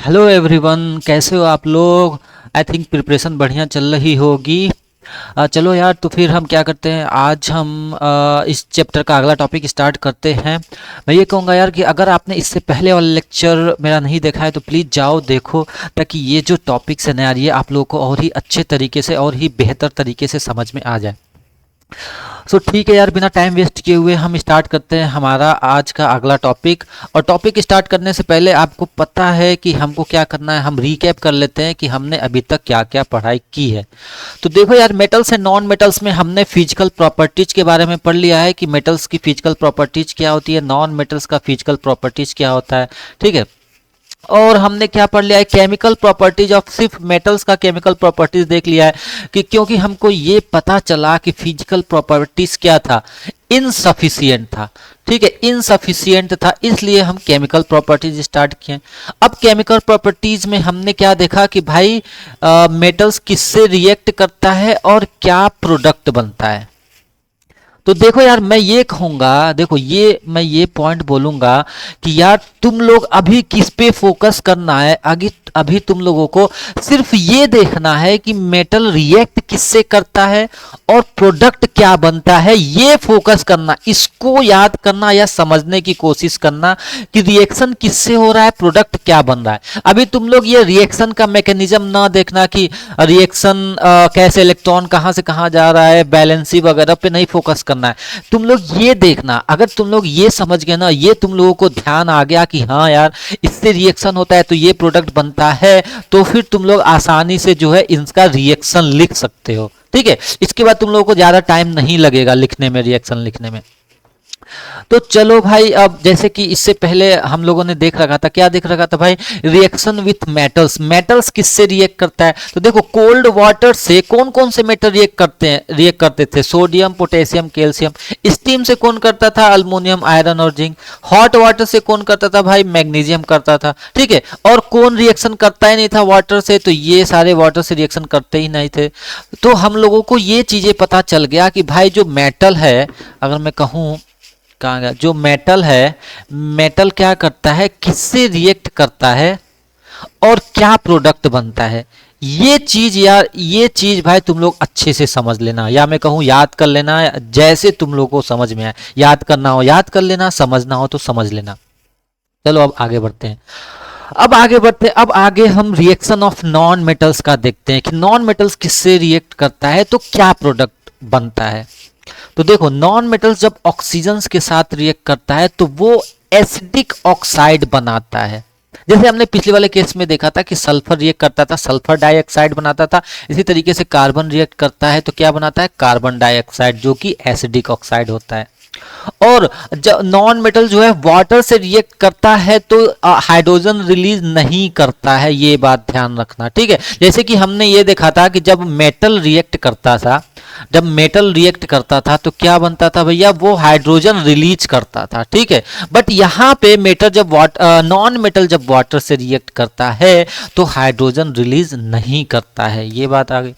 Hello everyone, कैसे हो आप लोग। आई थिंक प्रिपरेशन बढ़िया चल रही होगी। चलो यार, तो फिर हम क्या करते हैं, आज हम इस चैप्टर का अगला टॉपिक स्टार्ट करते हैं। मैं ये कहूँगा यार कि अगर आपने इससे पहले वाला लेक्चर मेरा नहीं देखा है तो प्लीज़ जाओ देखो, ताकि ये जो टॉपिक्स है ना यार, ये आप लोगों को और ही अच्छे तरीके से और ही बेहतर तरीके से समझ में आ जाए। सो ठीक है यार, बिना टाइम वेस्ट किए हुए हम स्टार्ट करते हैं हमारा आज का अगला टॉपिक। और टॉपिक स्टार्ट करने से पहले आपको पता है कि हमको क्या करना है, हम रीकैप कर लेते हैं कि हमने अभी तक क्या क्या पढ़ाई की है। तो देखो यार, मेटल्स एंड नॉन मेटल्स में हमने फिजिकल प्रॉपर्टीज के बारे में पढ़ लिया है कि मेटल्स की फिजिकल प्रॉपर्टीज क्या होती है, नॉन मेटल्स का फिजिकल प्रॉपर्टीज क्या होता है। ठीक है। और हमने क्या पढ़ लिया है, केमिकल प्रॉपर्टीज ऑफ सिर्फ मेटल्स का केमिकल प्रॉपर्टीज देख लिया है कि क्योंकि हमको ये पता चला कि फिजिकल प्रॉपर्टीज क्या था, इनसफिशिएंट था। ठीक है, इनसफिशिएंट था, इसलिए हम केमिकल प्रॉपर्टीज स्टार्ट किए। अब केमिकल प्रॉपर्टीज में हमने क्या देखा कि भाई मेटल्स किससे रिएक्ट करता है और क्या प्रोडक्ट बनता है। तो देखो यार, मैं ये कहूँगा, देखो ये मैं ये पॉइंट बोलूँगा कि यार तुम लोग अभी किस पे फोकस करना है, अभी अभी तुम लोगों को सिर्फ ये देखना है कि मेटल रिएक्ट किससे करता है और प्रोडक्ट क्या बनता है, ये फोकस करना, इसको याद करना या समझने की कोशिश करना कि रिएक्शन किससे हो रहा है, प्रोडक्ट क्या बन रहा है। अभी तुम लोग ये रिएक्शन का मैकेनिज्म ना देखना कि रिएक्शन कैसे, इलेक्ट्रॉन कहाँ से कहाँ जा रहा है, बैलेंसी वगैरह पे नहीं फोकस करना है। तुम लोग ये देखना, अगर तुम लोग ये समझ गए ना, ये तुम लोगों को ध्यान आ गया कि हाँ यार इससे रिएक्शन होता है तो ये प्रोडक्ट बनता है, तो फिर तुम लोग आसानी से जो है इसका रिएक्शन लिख सकते हो। ठीक है, इसके बाद तुम लोगों को ज्यादा टाइम नहीं लगेगा लिखने में, रिएक्शन लिखने में। तो चलो भाई, अब जैसे कि इससे पहले हम लोगों ने देख रखा था, क्या देख रखा था भाई, रिएक्शन विथ मेटल्स। मेटल्स किससे रिएक्ट करता है, तो देखो कोल्ड वाटर से कौन कौन से मेटल रिएक्ट करते हैं, रिएक्ट करते थे, सोडियम, पोटेशियम, कैल्शियम। स्टीम से कौन करता था, अल्मोनियम, आयरन और जिंक। हॉट वाटर से कौन करता था भाई, मैग्नीशियम करता था। ठीक है, और कौन रिएक्शन करता ही नहीं था वाटर से, तो ये सारे वाटर से रिएक्शन करते ही नहीं थे। तो हम लोगों को ये चीजें पता चल गया कि भाई जो मेटल है, अगर मैं कहूँ कहाँ गया, जो मेटल है, मेटल क्या करता है, किससे रिएक्ट करता है और क्या प्रोडक्ट बनता है। ये चीज यार, ये चीज भाई तुम लोग अच्छे से समझ लेना, या मैं कहूँ याद कर लेना, जैसे तुम लोग को समझ में आए। याद करना हो याद कर लेना, समझना हो तो समझ लेना। चलो अब आगे बढ़ते हैं। अब आगे हम रिएक्शन ऑफ नॉन मेटल्स का देखते हैं कि नॉन मेटल्स किससे रिएक्ट करता है तो क्या प्रोडक्ट बनता है। तो देखो, नॉन मेटल्स जब ऑक्सीजन के साथ रिएक्ट करता है तो वो एसिडिक ऑक्साइड बनाता है। जैसे हमने पिछले वाले केस में देखा था कि सल्फर रिएक्ट करता था, सल्फर डाइऑक्साइड बनाता था। इसी तरीके से कार्बन रिएक्ट करता है तो क्या बनाता है, कार्बन डाइऑक्साइड, जो कि एसिडिक ऑक्साइड होता है। और जब नॉन मेटल जो है वाटर से रिएक्ट करता है तो हाइड्रोजन रिलीज नहीं करता है, ये बात ध्यान रखना। ठीक है, जैसे कि हमने ये देखा था कि जब मेटल रिएक्ट करता था, जब मेटल रिएक्ट करता था तो क्या बनता था भैया, वो हाइड्रोजन रिलीज करता था। ठीक है, बट यहाँ पे मेटल जब नॉन मेटल जब वाटर से रिएक्ट करता है तो हाइड्रोजन रिलीज नहीं करता है, ये बात आ गई।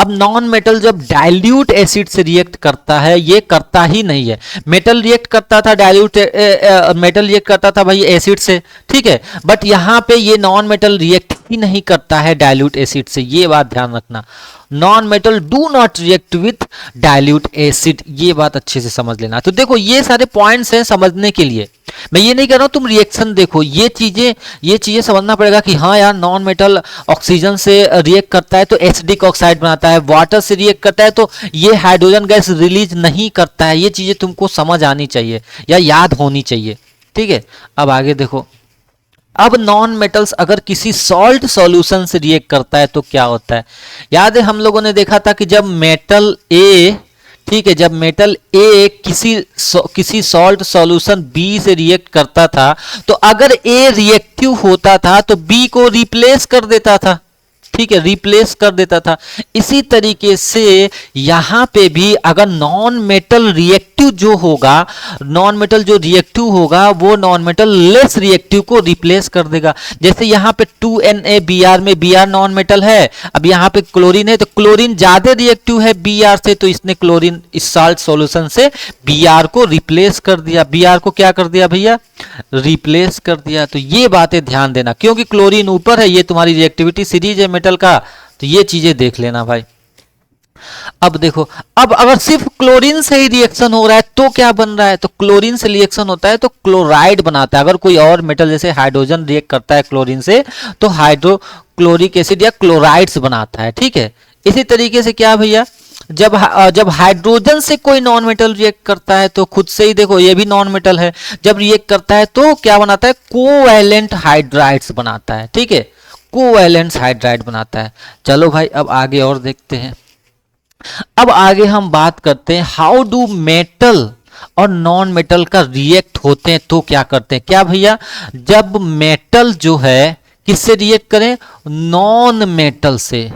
अब नॉन मेटल जब डाइल्यूट एसिड से रिएक्ट करता है, ये करता ही नहीं है। मेटल रिएक्ट करता था डाइल्यूट, मेटल रिएक्ट करता था भाई एसिड से। ठीक है, बट यहाँ पे ये नॉन मेटल रिएक्ट ही नहीं करता है डाइल्यूट एसिड से, ये बात ध्यान रखना। Non metal do not react with dilute acid, ये बात अच्छे से समझ लेना। तो देखो ये सारे पॉइंट्स हैं समझने के लिए, मैं ये नहीं कह रहा हूं तुम रिएक्शन देखो, ये चीजें समझना पड़ेगा कि हाँ यार नॉन मेटल ऑक्सीजन से रिएक्ट करता है तो एसिडिक ऑक्साइड बनाता है, वाटर से रिएक्ट करता है तो ये हाइड्रोजन गैस रिलीज नहीं करता है। ये चीजें तुमको समझ आनी चाहिए या याद होनी चाहिए। ठीक है, अब आगे देखो। अब नॉन मेटल्स अगर किसी सॉल्ट सॉल्यूशन से रिएक्ट करता है तो क्या होता है। याद है हम लोगों ने देखा था कि जब मेटल ए, ठीक है, जब मेटल ए किसी सॉल्ट सॉल्यूशन बी से रिएक्ट करता था तो अगर ए रिएक्टिव होता था तो बी को रिप्लेस कर देता था। ठीक है, रिप्लेस कर देता था। इसी तरीके से यहाँ पे भी अगर नॉन मेटल रिएक्टिव जो होगा, नॉन मेटल जो रिएक्टिव होगा वो नॉन मेटल लेस रिएक्टिव को रिप्लेस कर देगा। जैसे यहाँ पे 2NaBr में Br नॉन मेटल है, अब यहाँ पे क्लोरीन है तो क्लोरीन ज्यादा रिएक्टिव है Br से, तो इसने क्लोरीन इस साल्ट सॉल्यूशन से Br को रिप्लेस कर दिया। Br को क्या कर दिया भैया, रिप्लेस कर दिया। तो ये बातें ध्यान देना, क्योंकि क्लोरीन ऊपर है, ये तुम्हारी रिएक्टिविटी सीरीज है मेटल का, तो ये चीजें देख लेना भाई। अब देखो, अब अगर सिर्फ क्लोरीन से ही रिएक्शन हो रहा है तो क्या बन रहा है, तो क्लोरीन से रिएक्शन होता है तो क्लोराइड बनाता है। अगर कोई और मेटल जैसे हाइड्रोजन रिएक्ट करता है क्लोरीन से तो हाइड्रोक्लोरिक एसिड या क्लोराइड्स बनाता है, ठीक है। इसी तरीके से क्या भैया, जब हाइड्रोजन से कोई नॉन मेटल रिएक्ट करता है तो खुद से ही देखो ये भी नॉन मेटल है, जब रिएक्ट करता है तो क्या बनाता है, कोवैलेंट हाइड्राइड्स बनाता है, ठीक है, कोवैलेंट हाइड्राइड बनाता है। चलो भाई अब आगे और देखते हैं। अब आगे हम बात करते हैं हाउ डू मेटल और नॉन मेटल का रिएक्ट होते हैं तो क्या करते हैं। क्या भैया, जब मेटल जो है किससे रिएक्ट करें, नॉन मेटल से,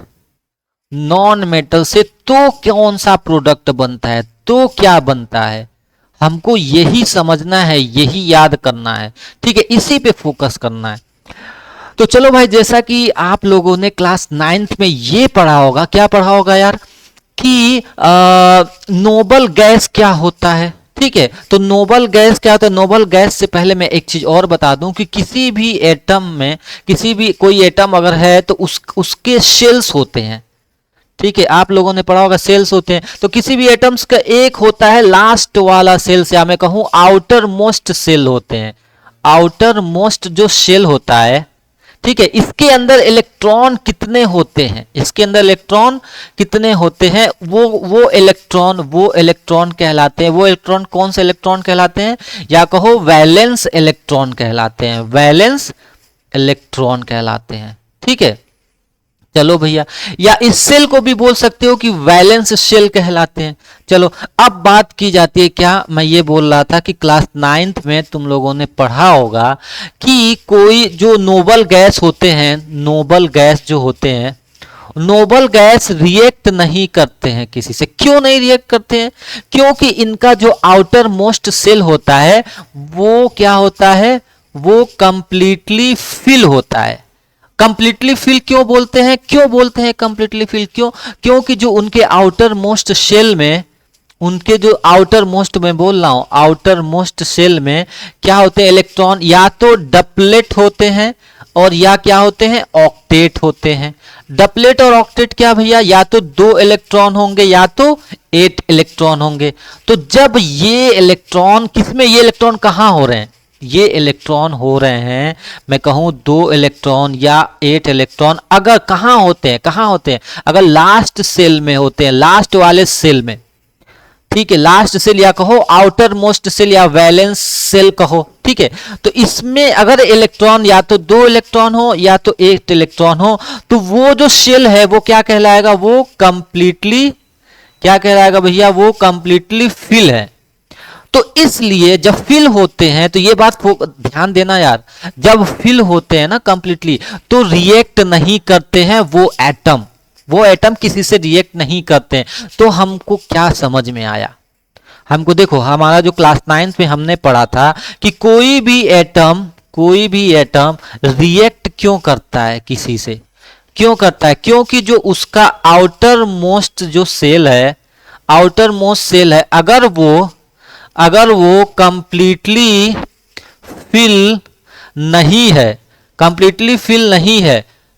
नॉन मेटल से, तो कौन सा प्रोडक्ट बनता है, तो क्या बनता है, हमको यही समझना है, यही याद करना है, ठीक है, इसी पे फोकस करना है। तो चलो भाई, जैसा कि आप लोगों ने क्लास 9th में ये पढ़ा होगा, क्या पढ़ा होगा यार, कि नोबल गैस क्या होता है, ठीक है। तो नोबल गैस क्या होता है, नोबल गैस से पहले मैं एक चीज और बता दूं कि किसी भी एटम में, किसी भी कोई एटम अगर है तो उसके शेल्स होते हैं, ठीक है, आप लोगों ने पढ़ा होगा सेल्स होते हैं। तो किसी भी एटम्स का एक होता है लास्ट वाला सेल्स, या मैं कहूं आउटर मोस्ट सेल होते हैं, आउटर मोस्ट जो सेल होता है, ठीक है, इसके अंदर इलेक्ट्रॉन कितने होते हैं, इसके अंदर इलेक्ट्रॉन कितने होते हैं, वो इलेक्ट्रॉन कहलाते हैं। वो इलेक्ट्रॉन कौन से इलेक्ट्रॉन कहलाते हैं, या कहो वैलेंस इलेक्ट्रॉन कहलाते हैं, वैलेंस इलेक्ट्रॉन कहलाते हैं, ठीक है। चलो भैया, या इस सेल को भी बोल सकते हो कि वैलेंस शेल कहलाते हैं। चलो अब बात की जाती है, क्या मैं ये बोल रहा था कि क्लास 9th में तुम लोगों ने पढ़ा होगा कि कोई जो नोबल गैस होते हैं, नोबल गैस जो होते हैं, नोबल गैस रिएक्ट नहीं करते हैं किसी से। क्यों नहीं रिएक्ट करते हैं, क्योंकि इनका जो आउटर मोस्ट सेल होता है वो क्या होता है, वो कंप्लीटली फिल होता है। कंप्लीटली फिल क्यों बोलते हैं, क्यों बोलते हैं कंप्लीटली फिल, क्यों, क्योंकि जो उनके आउटर मोस्ट शेल में, उनके जो आउटर मोस्ट में बोल रहा हूं, आउटर मोस्ट सेल में क्या होते हैं, इलेक्ट्रॉन या तो डपलेट होते हैं और या क्या होते हैं, ऑक्टेट होते हैं। डपलेट और ऑक्टेट क्या भैया, या तो 2 इलेक्ट्रॉन होंगे या तो 8 इलेक्ट्रॉन होंगे। तो जब ये इलेक्ट्रॉन, किसमें ये इलेक्ट्रॉन कहां हो रहे हैं, ये इलेक्ट्रॉन हो रहे हैं, मैं कहूं 2 इलेक्ट्रॉन या 8 इलेक्ट्रॉन, अगर कहां होते हैं, कहां होते हैं, अगर लास्ट सेल में होते हैं, लास्ट वाले सेल में, ठीक है, लास्ट सेल या कहो आउटर मोस्ट सेल या वैलेंस सेल कहो, ठीक है। तो इसमें अगर इलेक्ट्रॉन या तो 2 इलेक्ट्रॉन हो या तो 8 इलेक्ट्रॉन हो, तो वो जो सेल है वो क्या कहलाएगा, वो कंप्लीटली क्या कहलाएगा भैया, वो कंप्लीटली फिल है। तो इसलिए जब फिल होते हैं, तो ये बात ध्यान देना यार, जब फिल होते हैं ना कंप्लीटली, तो रिएक्ट नहीं करते हैं वो एटम किसी से रिएक्ट नहीं करते हैं। तो हमको क्या समझ में आया, हमको देखो, हमारा जो क्लास 9th में हमने पढ़ा था कि कोई भी एटम रिएक्ट क्यों करता है किसी से, क्यों करता है, क्योंकि जो उसका आउटर मोस्ट जो सेल है, आउटर मोस्ट सेल है, अगर वो कंप्लीटली फिल नहीं है, कंप्लीटली फिल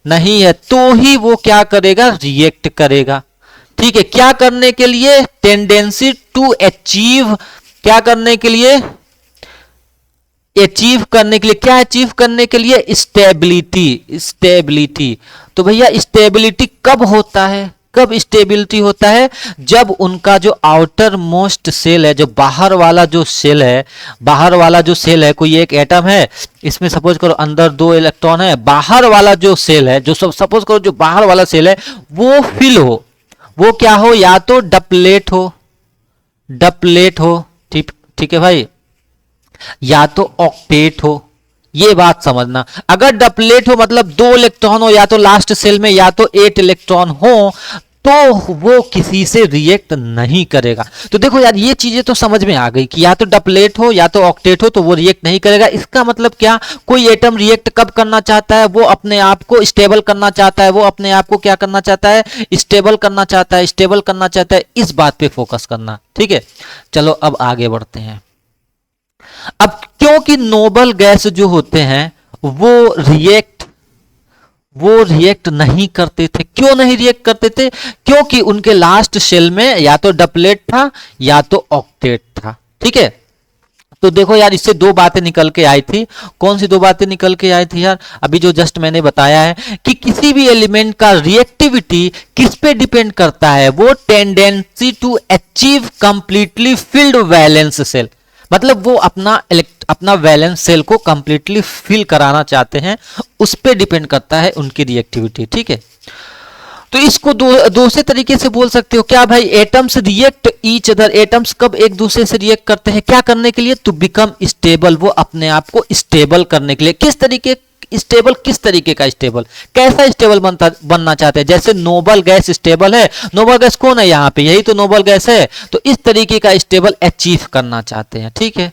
नहीं है तो ही वो क्या करेगा, रिएक्ट करेगा, ठीक है। क्या करने के लिए, टेंडेंसी टू अचीव, क्या करने के लिए, अचीव करने के लिए, क्या अचीव करने के लिए, स्टेबिलिटी। तो भैया स्टेबिलिटी कब होता है, कब स्टेबिलिटी होता है, जब उनका जो आउटर मोस्ट सेल है, जो बाहर वाला जो सेल है, बाहर वाला जो सेल है, कोई एक एटम है, इसमें सपोज करो अंदर 2 इलेक्ट्रॉन है, बाहर वाला जो सेल है, जो सपोज करो जो बाहर वाला सेल है वो फिल हो, वो क्या हो, या तो डपलेट हो, ठीक है भाई, या तो ऑक्टेट हो, ये बात समझना। अगर डबलेट हो मतलब 2 इलेक्ट्रॉन हो या तो लास्ट सेल में या तो 8 इलेक्ट्रॉन हो तो वो किसी से रिएक्ट नहीं करेगा। तो देखो यार ये चीजें तो समझ में आ गई कि या तो डबलेट हो या तो ऑक्टेट हो तो वो रिएक्ट नहीं करेगा। इसका मतलब क्या, कोई एटम रिएक्ट कब करना चाहता है, वो अपने आप को स्टेबल करना चाहता है, वो अपने आप को क्या करना चाहता है, स्टेबल करना चाहता है, स्टेबल करना चाहता है। इस बात पे फोकस करना, ठीक है। चलो अब आगे बढ़ते हैं। अब क्योंकि नोबल गैस जो होते हैं वो रिएक्ट नहीं करते थे। क्यों नहीं रिएक्ट करते थे? क्योंकि उनके लास्ट शेल में या तो डबलेट था या तो ऑक्टेट था, ठीक है। तो देखो यार इससे दो बातें निकल के आई थी। कौन सी दो बातें निकल के आई थी यार? अभी जो जस्ट मैंने बताया है कि किसी भी एलिमेंट का रिएक्टिविटी किस पे डिपेंड करता है, वो tendency to achieve completely filled valence shell, मतलब वो अपना वैलेंस सेल को कंप्लीटली फिल कराना चाहते हैं, उस पे डिपेंड करता है उनकी रिएक्टिविटी, ठीक है। तो इसको दूसरे तरीके से बोल सकते हो क्या भाई, atoms react each other. Atoms कब एक दूसरे से रिएक्ट करते हैं, क्या करने के लिए? टू बिकम स्टेबल, वो अपने आप को स्टेबल करने के लिए। किस तरीके स्टेबल, किस तरीके का स्टेबल, कैसा स्टेबल बनना चाहते हैं? जैसे नोबल गैस स्टेबल है, नोबल गैस कौन है यहाँ पे, यही तो नोबल गैस है। तो इस तरीके का स्टेबल अचीव करना चाहते हैं, ठीक है।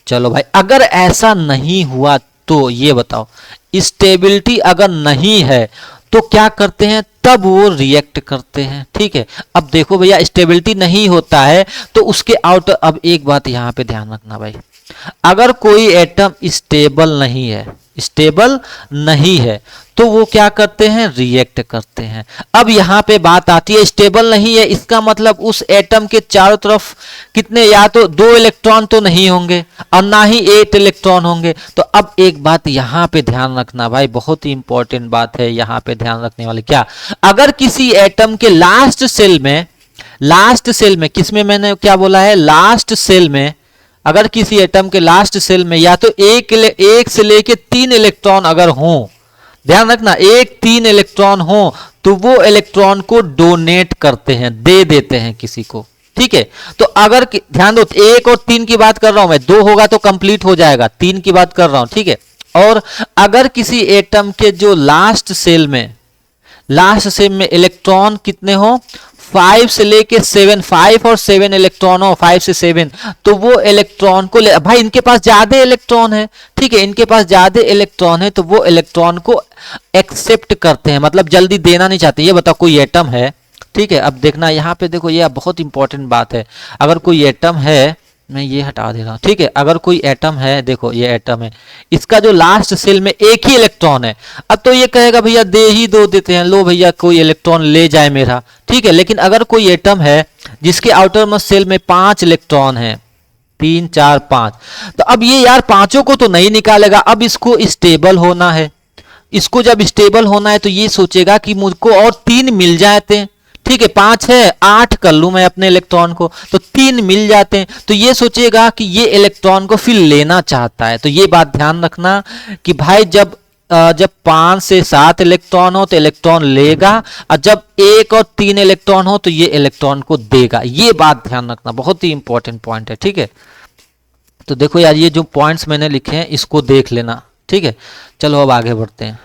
चलो भाई अगर ऐसा नहीं हुआ तो ये बताओ, स्टेबिलिटी अगर नहीं है तो क्या करते हैं, तब वो रिएक्ट करते हैं, ठीक है। अब देखो भैया स्टेबिलिटी नहीं होता है तो उसके आउटर, अब एक बात यहां पे ध्यान रखना भाई, अगर कोई एटम स्टेबल नहीं है तो वो क्या करते हैं, रिएक्ट करते हैं। अब यहां पे बात आती है स्टेबल नहीं है, इसका मतलब उस एटम के चारों तरफ कितने, या तो 2 इलेक्ट्रॉन तो नहीं होंगे और ना ही 8 इलेक्ट्रॉन होंगे। तो अब एक बात यहां पे ध्यान रखना भाई, बहुत ही इंपॉर्टेंट बात है यहां पे ध्यान रखने वाली। क्या, अगर किसी एटम के लास्ट सेल में किसमें, मैंने क्या बोला है, लास्ट सेल में, अगर किसी एटम के लास्ट सेल में या तो एक से लेके 3 इलेक्ट्रॉन अगर हो, ध्यान रखना 1-3 इलेक्ट्रॉन हो, तो वो इलेक्ट्रॉन को डोनेट करते हैं, दे देते हैं किसी को, ठीक है। तो अगर ध्यान दो, 1 और 3 की बात कर रहा हूं मैं, 2 होगा तो कंप्लीट हो जाएगा, 3 की बात कर रहा हूं, ठीक है। और अगर किसी एटम के जो लास्ट सेल में इलेक्ट्रॉन कितने हो, 5 से लेके 7, 5 और 7 इलेक्ट्रॉन हो, 5 से 7, तो वो इलेक्ट्रॉन को भाई इनके पास ज्यादा इलेक्ट्रॉन है, ठीक है, इनके पास ज्यादा इलेक्ट्रॉन है तो वो इलेक्ट्रॉन को एक्सेप्ट करते हैं, मतलब जल्दी देना नहीं चाहते। ये बताओ कोई एटम है, ठीक है। अब देखना यहाँ पे देखो, ये बहुत इंपॉर्टेंट बात है। अगर कोई एटम है, मैं ये हटा दे रहा हूं, ठीक है। अगर कोई एटम है, देखो ये एटम है, इसका जो लास्ट सेल में एक ही इलेक्ट्रॉन है, अब तो ये कहेगा भैया दे ही दो देते हैं, लो भैया कोई इलेक्ट्रॉन ले जाए मेरा, ठीक है। लेकिन अगर कोई एटम है जिसके आउटर मोस्ट सेल में 5 इलेक्ट्रॉन है, 3 4 5, तो अब ये यार पांचों को तो नहीं निकालेगा, अब इसको स्टेबल होना है। इसको जब स्टेबल होना है तो ये सोचेगा कि मुझको और 3 मिल जाते हैं, ठीक है, 5 है, 8 कर लूं मैं अपने इलेक्ट्रॉन को, तो 3 मिल जाते हैं, तो ये सोचेगा कि ये इलेक्ट्रॉन को फिर लेना चाहता है। तो ये बात ध्यान रखना कि भाई जब 5 से 7 इलेक्ट्रॉन हो तो इलेक्ट्रॉन लेगा, और जब 1 और 3 इलेक्ट्रॉन हो तो ये इलेक्ट्रॉन को देगा। ये बात ध्यान रखना, बहुत ही इंपॉर्टेंट पॉइंट है, ठीक है। तो देखो यार ये जो पॉइंट्स मैंने लिखे हैं इसको देख लेना, ठीक है। चलो अब आगे बढ़ते हैं।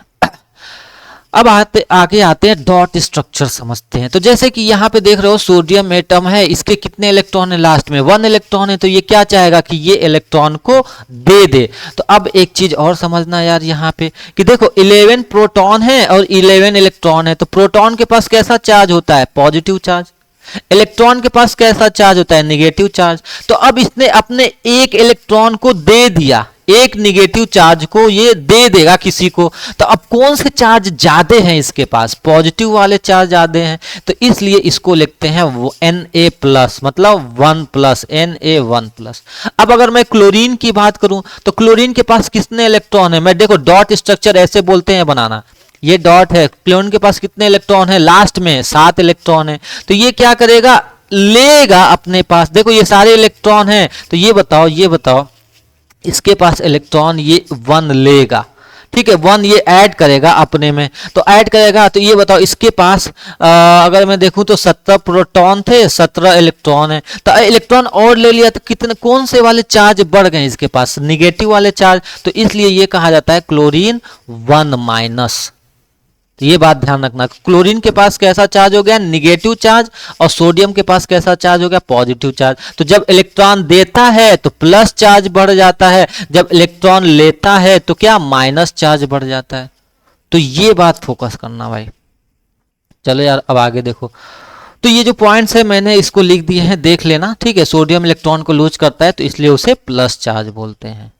अब आगे आते हैं डॉट स्ट्रक्चर समझते हैं। तो जैसे कि यहाँ पे देख रहे हो सोडियम एटम है, इसके कितने इलेक्ट्रॉन है, लास्ट में 1 इलेक्ट्रॉन है, तो ये क्या चाहेगा कि ये इलेक्ट्रॉन को दे दे। तो अब एक चीज और समझना यार यहाँ पे कि देखो 11 प्रोटॉन है और 11 इलेक्ट्रॉन है, तो प्रोटॉन के पास कैसा चार्ज होता है, पॉजिटिव चार्ज, इलेक्ट्रॉन के पास कैसा चार्ज होता है, नेगेटिव चार्ज। तो अब इसने अपने एक इलेक्ट्रॉन को दे दिया, एक निगेटिव चार्ज को ये दे देगा किसी को, तो अब कौन से चार्ज ज्यादा हैं इसके पास, पॉजिटिव वाले चार्ज ज्यादा हैं, तो इसलिए इसको लिखते हैं वो Na+, मतलब 1+, Na1+। अब अगर मैं क्लोरीन की बात करूं तो क्लोरीन के पास कितने इलेक्ट्रॉन है, मैं देखो डॉट स्ट्रक्चर ऐसे बोलते हैं बनाना, ये डॉट है, क्लोरीन के पास कितने इलेक्ट्रॉन है, लास्ट में 7 इलेक्ट्रॉन है, तो ये क्या करेगा, लेगा अपने पास। देखो ये सारे इलेक्ट्रॉन हैं, तो ये बताओ इसके पास इलेक्ट्रॉन ये 1 लेगा, ठीक है, 1 ये ऐड करेगा अपने में, तो ऐड करेगा। तो ये बताओ इसके पास अगर मैं देखूं तो 17 प्रोटॉन थे, 17 इलेक्ट्रॉन है, तो इलेक्ट्रॉन और ले लिया तो कितने कौन से वाले चार्ज बढ़ गए इसके पास, निगेटिव वाले चार्ज, तो इसलिए ये कहा जाता है क्लोरीन 1 माइनस। तो ये बात ध्यान रखना, क्लोरीन के पास कैसा चार्ज हो गया, निगेटिव चार्ज, और सोडियम के पास कैसा चार्ज हो गया, पॉजिटिव चार्ज। तो जब इलेक्ट्रॉन देता है तो प्लस चार्ज बढ़ जाता है, जब इलेक्ट्रॉन लेता है तो क्या, माइनस चार्ज बढ़ जाता है। तो ये बात फोकस करना भाई। चलो यार अब आगे देखो, तो ये जो पॉइंट्स है मैंने इसको लिख दिए हैं, देख लेना, ठीक है। सोडियम इलेक्ट्रॉन को लूज करता है तो इसलिए उसे प्लस चार्ज बोलते हैं।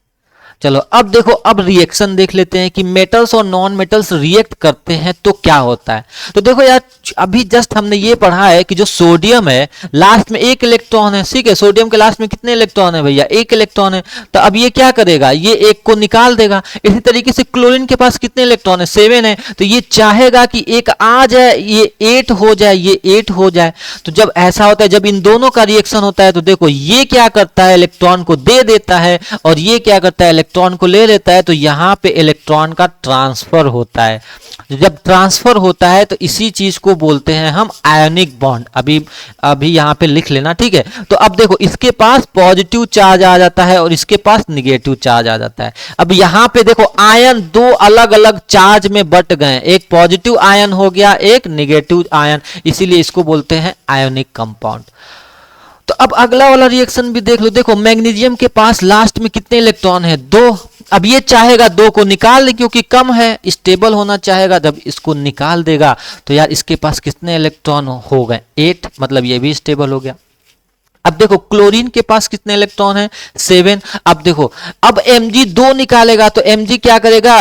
चलो अब देखो, अब रिएक्शन देख लेते हैं कि मेटल्स और नॉन मेटल्स रिएक्ट करते हैं तो क्या होता है। तो देखो यार, अभी जस्ट हमने ये पढ़ा है कि जो सोडियम है लास्ट में 1 इलेक्ट्रॉन है, ठीक है। सोडियम के लास्ट में कितने इलेक्ट्रॉन है भैया, 1 इलेक्ट्रॉन है। तो अब ये क्या करेगा, ये 1 को निकाल देगा। इसी तरीके से क्लोरीन के पास कितने इलेक्ट्रॉन है, 7 है, तो ये चाहेगा कि 1 आ जाए, ये 8 हो जाए, ये 8 हो जाए। तो जब ऐसा होता है, जब इन दोनों का रिएक्शन होता है, तो देखो ये क्या करता है, इलेक्ट्रॉन को दे देता है, और ये क्या करता है, इलेक्ट्रॉन को ले लेता है। तो यहां पे इलेक्ट्रॉन का ट्रांसफर होता है। जब ट्रांसफर होता है तो इसी चीज को बोलते हैं हम आयनिक बॉन्ड। अभी यहां पे लिख लेना, ठीक है। तो अब देखो इसके पास पॉजिटिव चार्ज आ जाता है और इसके पास निगेटिव चार्ज आ जाता है। अब यहां पे देखो आयन 2 अलग अलग चार्ज में बट गए, एक पॉजिटिव आयन हो गया, एक निगेटिव आयन, इसीलिए इसको बोलते हैं आयोनिक कंपाउंड। तो अब अगला वाला रिएक्शन भी देख लो। देखो मैग्नीशियम के पास लास्ट में कितने इलेक्ट्रॉन है, 2। अब ये चाहेगा 2 को निकाल दे, क्योंकि कम है, स्टेबल होना चाहेगा। जब इसको निकाल देगा तो यार इसके पास कितने इलेक्ट्रॉन हो गए, 8, मतलब ये भी स्टेबल हो गया। अब देखो क्लोरीन के पास कितने इलेक्ट्रॉन है, 7। अब देखो, अब Mg 2 निकालेगा तो Mg क्या करेगा,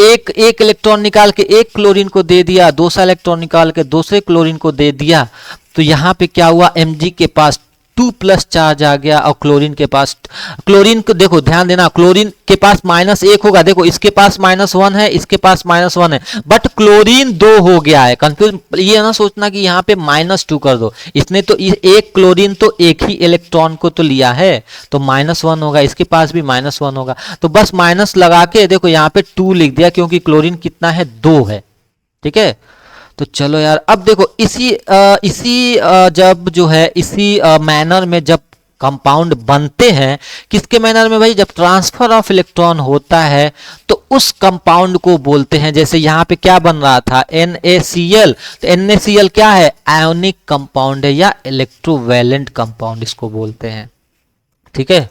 एक इलेक्ट्रॉन निकाल के एक क्लोरीन को दे दिया, दूसरा इलेक्ट्रॉन निकाल के दूसरे क्लोरीन को दे दिया। तो यहां पे क्या हुआ, Mg के पास 2 प्लस चार्ज आ गया, और क्लोरीन के पास, क्लोरीन को देखो ध्यान देना, क्लोरीन के पास -1 होगा। देखो इसके पास -1 है, इसके पास -1 है, बट क्लोरीन 2 हो गया है। कंफ्यूज ये ना सोचना कि यहाँ पे -2 कर दो, इसने तो एक क्लोरीन तो एक ही इलेक्ट्रॉन को तो लिया है, तो -1 होगा, इसके पास भी -1 होगा। तो बस माइनस लगा के देखो यहाँ पे 2 लिख दिया, क्योंकि क्लोरीन कितना है, 2 है, ठीक है। तो चलो यार अब देखो जब जो है इसी मैनर में जब कंपाउंड बनते हैं, किसके मैनर में भाई, जब ट्रांसफर ऑफ इलेक्ट्रॉन होता है तो उस कंपाउंड को बोलते हैं। जैसे यहाँ पे क्या बन रहा था, NaCl, तो NaCl क्या है, आयोनिक कंपाउंड है या इलेक्ट्रोवैलेंट कंपाउंड इसको बोलते हैं, ठीक है।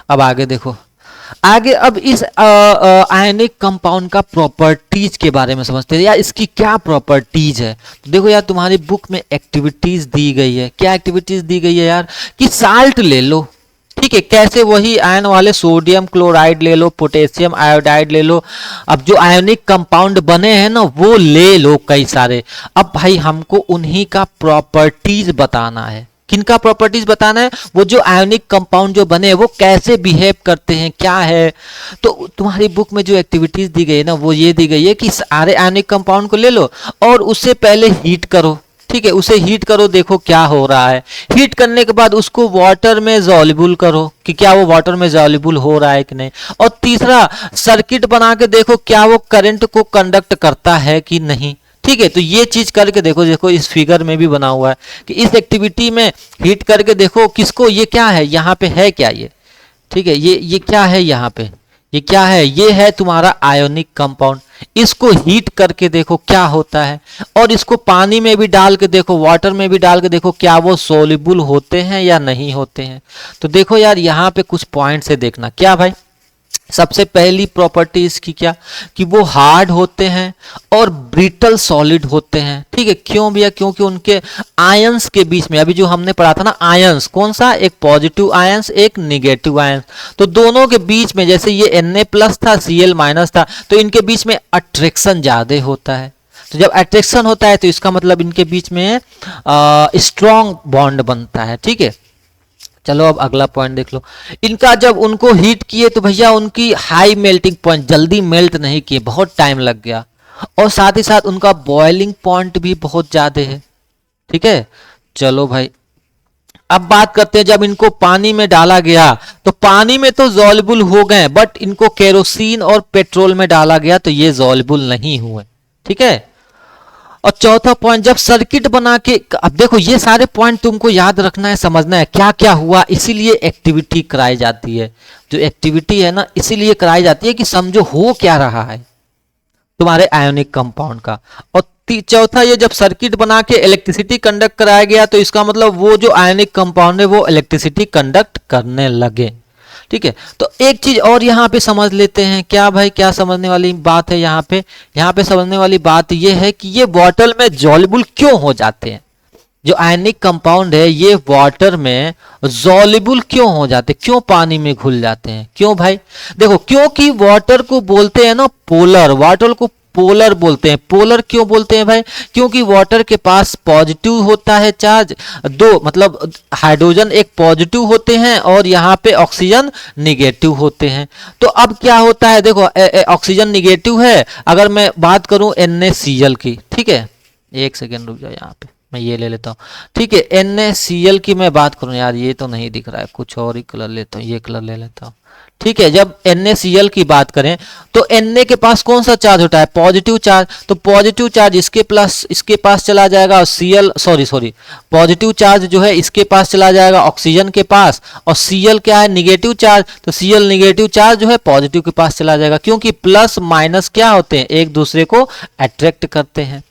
अब आगे देखो, आगे अब इस आयनिक कंपाउंड का प्रॉपर्टीज के बारे में समझते हैं यार, इसकी क्या प्रॉपर्टीज है। तो देखो यार तुम्हारी बुक में एक्टिविटीज दी गई है, क्या एक्टिविटीज दी गई है यार, कि साल्ट ले लो, ठीक है। कैसे, वही आयन वाले सोडियम क्लोराइड ले लो, पोटेशियम आयोडाइड ले लो। अब जो आयनिक कंपाउंड बने हैं ना वो ले लो कई सारे। अब भाई हमको उन्हीं का प्रॉपर्टीज बताना है। किनका प्रॉपर्टीज बताना है, वो जो आयोनिक कंपाउंड जो बने वो कैसे बिहेव करते हैं, क्या है। तो तुम्हारी बुक में जो एक्टिविटीज दी गई है ना, वो ये दी गई है कि सारे आयोनिक कंपाउंड को ले लो और उससे पहले हीट करो, ठीक है। उसे हीट करो, देखो क्या हो रहा है। हीट करने के बाद उसको वाटर में सॉल्युबल करो कि क्या वो वाटर में सॉल्युबल हो रहा है कि नहीं। और तीसरा, सर्किट बना के देखो क्या वो करंट को कंडक्ट करता है कि नहीं, ठीक है। तो ये चीज करके देखो, देखो इस फिगर में भी बना हुआ है कि इस एक्टिविटी में हीट करके देखो किसको, ये क्या है, यहाँ पे है क्या ये, ठीक है। ये क्या है यहाँ पे, ये क्या है, ये है तुम्हारा आयोनिक कंपाउंड। इसको हीट करके देखो क्या होता है, और इसको पानी में भी डाल के देखो, वाटर में भी डाल के देखो क्या वो सोल्युबल होते हैं या नहीं होते हैं। तो देखो यार यहाँ पे कुछ पॉइंट से देखना, क्या भाई, सबसे पहली प्रॉपर्टी इसकी क्या, कि वो हार्ड होते हैं और ब्रिटल सॉलिड होते हैं, ठीक है। क्यों भैया, क्योंकि उनके आयंस के बीच में, अभी जो हमने पढ़ा था ना आयंस, कौन सा, एक पॉजिटिव आयंस एक निगेटिव आयंस, तो दोनों के बीच में, जैसे ये Na+ था, Cl- था, तो इनके बीच में अट्रैक्शन ज्यादा होता है। तो जब अट्रैक्शन होता है तो इसका मतलब इनके बीच में स्ट्रॉन्ग बॉन्ड बनता है, ठीक है। चलो अब अगला पॉइंट देख लो, इनका जब उनको हीट किए तो भैया उनकी हाई मेल्टिंग पॉइंट, जल्दी मेल्ट नहीं किए, बहुत टाइम लग गया, और साथ ही साथ उनका बॉइलिंग पॉइंट भी बहुत ज्यादा है, ठीक है। चलो भाई अब बात करते हैं जब इनको पानी में डाला गया तो पानी में तो सॉल्युबल हो गए, बट इनको केरोसिन और पेट्रोल में डाला गया तो ये सॉल्युबल नहीं हुए। ठीक है। और चौथा पॉइंट, जब सर्किट बना के, अब देखो ये सारे पॉइंट तुमको याद रखना है, समझना है क्या क्या हुआ, इसीलिए एक्टिविटी कराई जाती है। जो एक्टिविटी है ना इसीलिए कराई जाती है कि समझो हो क्या रहा है तुम्हारे आयोनिक कंपाउंड का। और चौथा, ये जब सर्किट बना के इलेक्ट्रिसिटी कंडक्ट कराया गया तो इसका मतलब वो जो आयोनिक कंपाउंड है वो इलेक्ट्रिसिटी कंडक्ट करने लगे। ठीक है। तो एक चीज और यहाँ पे समझ लेते हैं, क्या भाई, क्या समझने वाली बात है यहाँ पे समझने वाली बात ये है कि ये बॉटल में सॉल्युबल क्यों हो जाते हैं। जो आयनिक कंपाउंड है ये वाटर में सॉल्युबल क्यों हो जाते, क्यों पानी में घुल जाते हैं, क्यों भाई? देखो, क्योंकि वाटर को बोलते हैं ना पोलर, वाटर को पोलर बोलते हैं। पोलर क्यों बोलते हैं भाई? क्योंकि वाटर के पास पॉजिटिव होता है चार्ज, दो मतलब हाइड्रोजन एक पॉजिटिव होते हैं और यहाँ पे ऑक्सीजन निगेटिव होते हैं। तो अब क्या होता है, देखो ऑक्सीजन निगेटिव है, अगर मैं बात करूं NaCl की, ठीक है, एक सेकेंड रुक जाओ, यहाँ पे मैं ये ले लेता हूँ। ठीक है, NaCl की मैं बात करूं, यार ये तो नहीं दिख रहा है, कुछ और ही कलर लेता हूँ, ये कलर ले लेता हूँ। ठीक है, जब NaCl की बात करें तो Na के पास कौन सा चार्ज होता है? Positive charge. तो पॉजिटिव चार्ज इसके पास चला जाएगा और सॉरी पॉजिटिव चार्ज जो है इसके पास चला जाएगा ऑक्सीजन के पास, और Cl क्या है? Negative charge. तो Cl निगेटिव चार्ज जो है पॉजिटिव के पास चला जाएगा, क्योंकि प्लस माइनस क्या होते हैं? एक दूसरे को अट्रैक्ट करते हैं।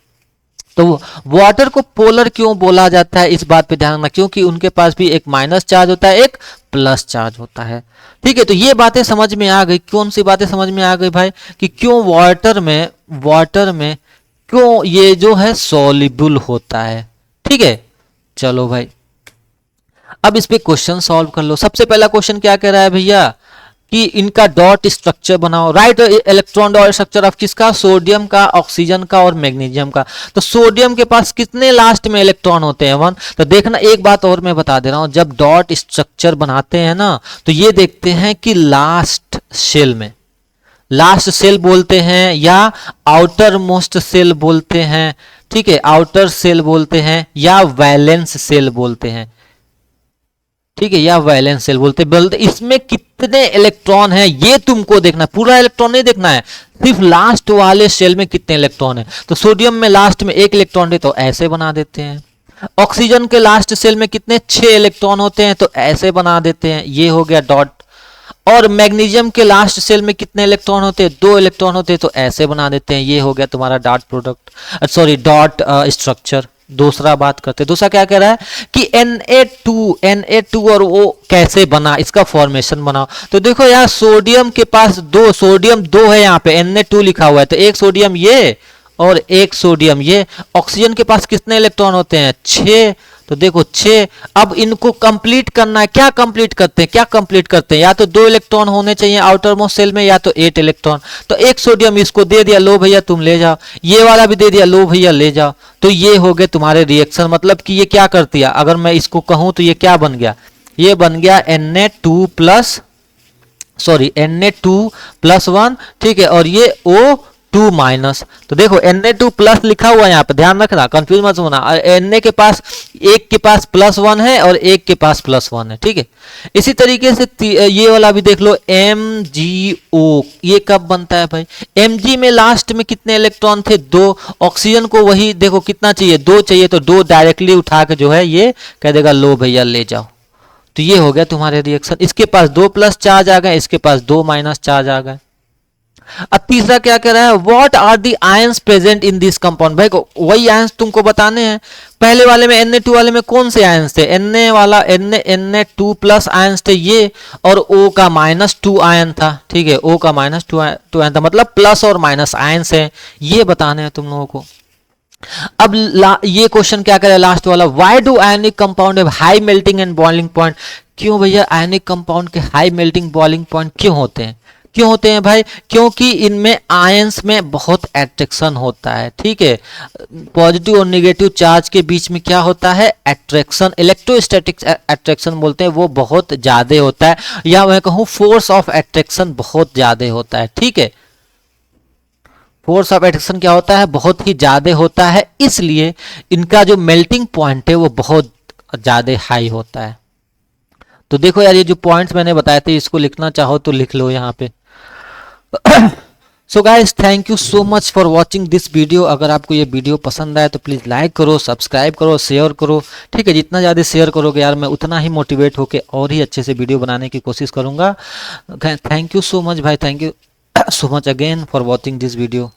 तो वाटर को पोलर क्यों बोला जाता है, इस बात पे ध्यान रखना, क्योंकि उनके पास भी एक माइनस चार्ज होता है, एक प्लस चार्ज होता है। ठीक है, तो ये बातें समझ में आ गई। कौन सी बातें समझ में आ गई भाई? कि क्यों वाटर में क्यों ये जो है सॉल्युबल होता है। ठीक है, चलो भाई अब इस पे क्वेश्चन सॉल्व कर लो। सबसे पहला क्वेश्चन क्या कह रहा है भैया कि इनका डॉट स्ट्रक्चर बनाओ। Right electron dot structure of किसका? सोडियम का, ऑक्सीजन का और मैग्नीशियम का। तो सोडियम के पास कितने लास्ट में इलेक्ट्रॉन होते हैं? 1। तो देखना, एक बात और मैं बता दे रहा हूं, जब डॉट स्ट्रक्चर बनाते हैं ना तो ये देखते हैं कि लास्ट सेल बोलते हैं या आउटर मोस्ट सेल बोलते हैं। ठीक है, आउटर सेल बोलते हैं या वैलेंस सेल बोलते हैं। ठीक है, या वैलेंस सेल बोलते इसमें कितने इलेक्ट्रॉन हैं ये तुमको देखना, पूरा इलेक्ट्रॉन नहीं देखना है, सिर्फ लास्ट वाले सेल में कितने इलेक्ट्रॉन है। तो सोडियम में लास्ट में 1 इलेक्ट्रॉन है तो ऐसे बना देते हैं। ऑक्सीजन के लास्ट सेल में कितने? 6 इलेक्ट्रॉन होते हैं तो ऐसे बना देते हैं, ये हो गया डॉट। और मैग्नीशियम के लास्ट सेल में कितने इलेक्ट्रॉन होते हैं? 2 इलेक्ट्रॉन होते हैं तो ऐसे बना देते हैं, ये हो गया तुम्हारा डॉट स्ट्रक्चर। दूसरा बात करते, दूसरा क्या कह रहा है कि Na2 और वो कैसे बना, इसका फॉर्मेशन बनाओ। तो देखो यार, सोडियम के पास सोडियम 2 है, यहाँ पे Na2 लिखा हुआ है, तो एक सोडियम ये और एक सोडियम ये। ऑक्सीजन के पास कितने इलेक्ट्रॉन होते हैं? 6। तो देखो 6। अब इनको कंप्लीट करना है, क्या कंप्लीट करते हैं? या तो 2 इलेक्ट्रॉन होने चाहिए आउटर मोस्ट सेल में, या तो 8 इलेक्ट्रॉन। तो एक सोडियम इसको दे दिया, लो भैया तुम ले जाओ, ये वाला भी दे दिया, लो भैया ले जाओ। तो ये हो गए तुम्हारे रिएक्शन, मतलब कि ये क्या करती है, अगर मैं इसको कहूं तो ये क्या बन गया? ये बन गया Na2+1। ठीक है, और ये O2-। तो देखो Na2+ लिखा हुआ है यहाँ पे, ध्यान रखना, कंफ्यूज मत होना। Na के पास एक के पास +1 है और एक के पास +1 है। ठीक है, इसी तरीके से ये वाला भी देख लो, MgO। ये कब बनता है भाई? Mg में लास्ट में कितने इलेक्ट्रॉन थे? 2। ऑक्सीजन को वही देखो कितना चाहिए? 2 चाहिए, तो 2 डायरेक्टली उठा के जो है ये कह देगा लो भैया ले जाओ। तो ये हो गया तुम्हारे रिएक्शन। इसके पास 2+ चार्ज आ गए, इसके पास 2- चार्ज आ गए। अब तीसरा क्या कह रहा है? What are the ions present in this compound. भाई वही आयंस तुमको बताने हैं। पहले वाले में Na2 वाले में कौन से आयंस थे? Na2+ आयंस थे ये, और O का -2 आयन था। ठीक है, O का -2 आयन था, मतलब प्लस और माइनस आयंस है, ये बताने हैं तुम लोगों को। अब ये क्वेश्चन क्या करे लास्ट वाला, why do ionic compound have high melting and boiling point. क्यों भैया आयनिक कंपाउंड के हाई मेल्टिंग बॉइलिंग पॉइंट क्यों होते हैं? क्यों होते हैं भाई? क्योंकि इनमें आयंस में बहुत अट्रैक्शन होता है। ठीक है, पॉजिटिव और नेगेटिव चार्ज के बीच में क्या होता है? अट्रैक्शन, इलेक्ट्रोस्टैटिक अट्रैक्शन बोलते हैं, वो बहुत ज्यादा होता है, या मैं कहूँ फोर्स ऑफ अट्रैक्शन बहुत ज्यादा होता है। ठीक है, फोर्स ऑफ अट्रैक्शन क्या होता है? बहुत ही ज्यादा होता है, इसलिए इनका जो मेल्टिंग पॉइंट है वो बहुत ज़्यादा हाई होता है। तो देखो यार, ये जो पॉइंट्स मैंने बताए थे इसको लिखना चाहो तो लिख लो यहाँ पे। So guys, thank you so much for watching this video. अगर आपको ये वीडियो पसंद आए तो प्लीज़ लाइक करो, सब्सक्राइब करो, शेयर करो। ठीक है, जितना ज़्यादा शेयर करोगे यार मैं उतना ही मोटिवेट होके और ही अच्छे से वीडियो बनाने की कोशिश करूँगा। थैंक यू सो मच भाई, thank you so much again for watching this video.